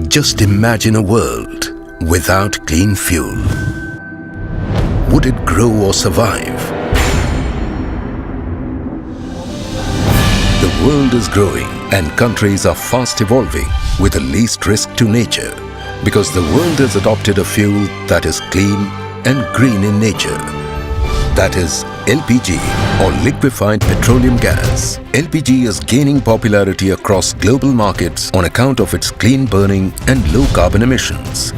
Just imagine a world without clean fuel. Would it grow or survive? The world is growing and countries are fast evolving with the least risk to nature because the world has adopted a fuel that is clean and green in nature. That is LPG or liquefied petroleum gas. LPG is gaining popularity across global markets on account of its clean burning and low carbon emissions.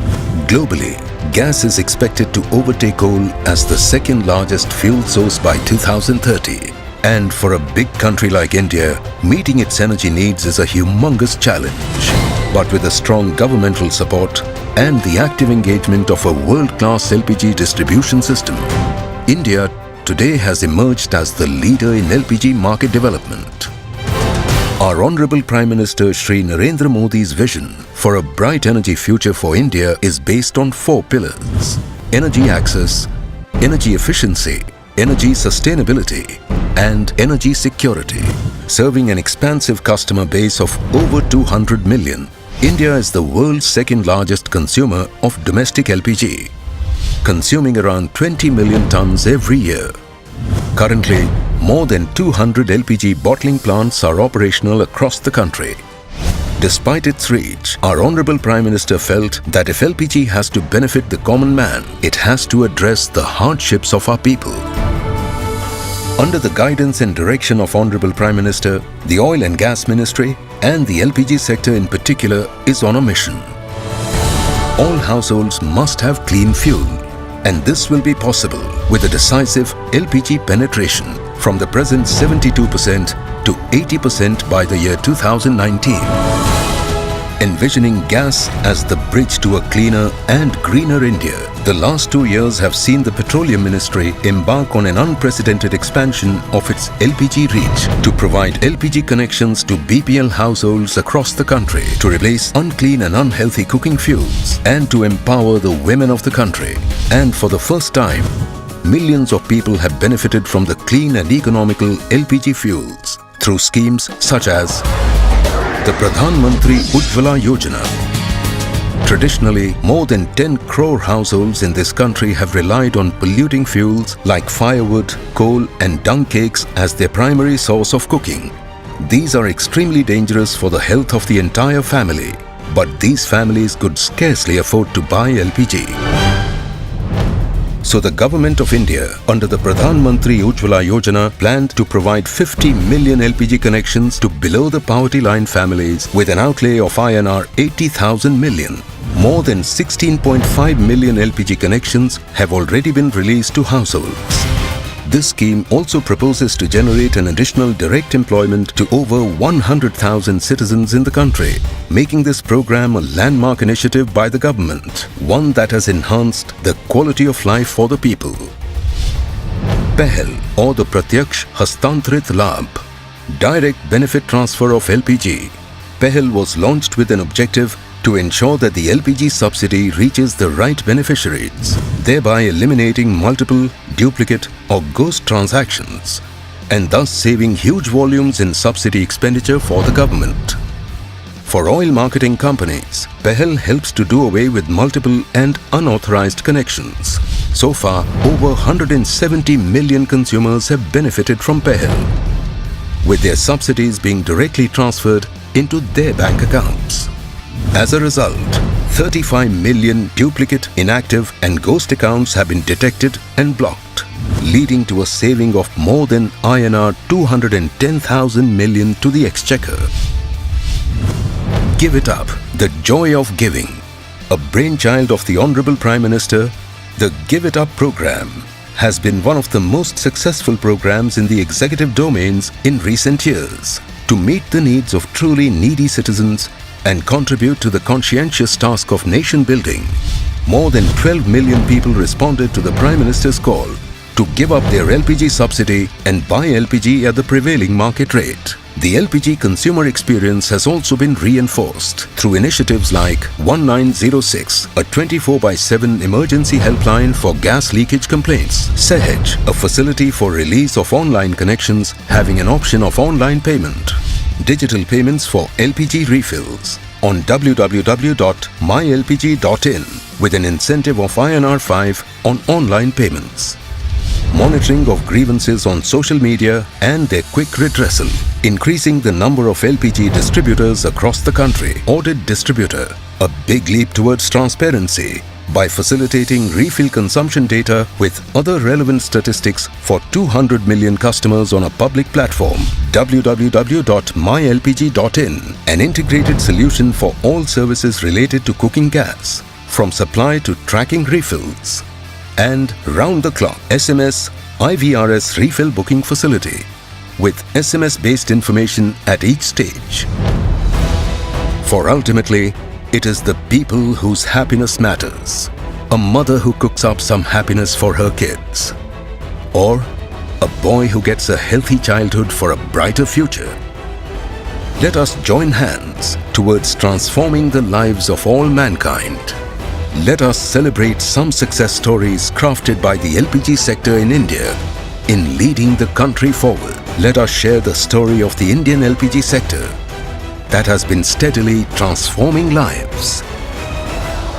Globally, gas is expected to overtake coal as the second largest fuel source by 2030. And for a big country like India, meeting its energy needs is a humongous challenge. But with a strong governmental support and the active engagement of a world-class LPG distribution system, India today has emerged as the leader in LPG market development. Our Honorable Prime Minister Shri Narendra Modi's vision for a bright energy future for India is based on 4 pillars: energy access, energy efficiency, energy sustainability, and energy security. Serving an expansive customer base of over 200 million, India is the world's second largest consumer of domestic LPG, consuming around 20 million tons every year. Currently, more than 200 LPG bottling plants are operational across the country. Despite its reach, our Honorable Prime Minister felt that if LPG has to benefit the common man, it has to address the hardships of our people. Under the guidance and direction of Honorable Prime Minister, the Oil and Gas Ministry and the LPG sector in particular is on a mission. All households must have clean fuel, and this will be possible with a decisive LPG penetration from the present 72% to 80% by the year 2019. Envisioning gas as the bridge to a cleaner and greener India, the last 2 years have seen the Petroleum Ministry embark on an unprecedented expansion of its LPG reach to provide LPG connections to BPL households across the country to replace unclean and unhealthy cooking fuels and to empower the women of the country. And for the first time, millions of people have benefited from the clean and economical LPG fuels through schemes such as the Pradhan Mantri Ujjwala Yojana. Traditionally, more than 10 crore households in this country have relied on polluting fuels like firewood, coal and dung cakes as their primary source of cooking. These are extremely dangerous for the health of the entire family, but these families could scarcely afford to buy LPG. So the Government of India, under the Pradhan Mantri Ujjwala Yojana, planned to provide 50 million LPG connections to below the poverty line families with an outlay of INR 80,000 million. More than 16.5 million LPG connections have already been released to households. This scheme also proposes to generate an additional direct employment to over 100,000 citizens in the country, making this program a landmark initiative by the government, one that has enhanced the quality of life for the people. PEHL, or the Pratyaksh Hastantrit Labh, direct benefit transfer of LPG. PEHL was launched with an objective to ensure that the LPG subsidy reaches the right beneficiaries, thereby eliminating multiple, duplicate or ghost transactions and thus saving huge volumes in subsidy expenditure for the government. For oil marketing companies, PEHL helps to do away with multiple and unauthorized connections. So far, over 170 million consumers have benefited from PEHL, with their subsidies being directly transferred into their bank accounts. As a result, 35 million duplicate, inactive and ghost accounts have been detected and blocked, leading to a saving of more than INR 210,000 million to the exchequer. Give It Up, the joy of giving. A brainchild of the Honorable Prime Minister, the Give It Up program has been one of the most successful programs in the executive domains in recent years to meet the needs of truly needy citizens and contribute to the conscientious task of nation building. More than 12 million people responded to the Prime Minister's call to give up their LPG subsidy and buy LPG at the prevailing market rate. The LPG consumer experience has also been reinforced through initiatives like 1906, a 24/7 emergency helpline for gas leakage complaints, Sehaj, a facility for release of online connections having an option of online payment, digital payments for LPG refills, on www.mylpg.in with an incentive of INR 5 on online payments. Monitoring of grievances on social media and their quick redressal. Increasing the number of LPG distributors across the country. Audit distributor. A big leap towards transparency by facilitating refill consumption data with other relevant statistics for 200 million customers on a public platform. www.mylpg.in, an integrated solution for all services related to cooking gas, from supply to tracking refills. And round-the-clock SMS IVRS refill booking facility with SMS-based information at each stage. For ultimately, it is the people whose happiness matters. A mother who cooks up some happiness for her kids. Or a boy who gets a healthy childhood for a brighter future. Let us join hands towards transforming the lives of all mankind. Let us celebrate some success stories crafted by the LPG sector in India in leading the country forward. Let us share the story of the Indian LPG sector that has been steadily transforming lives.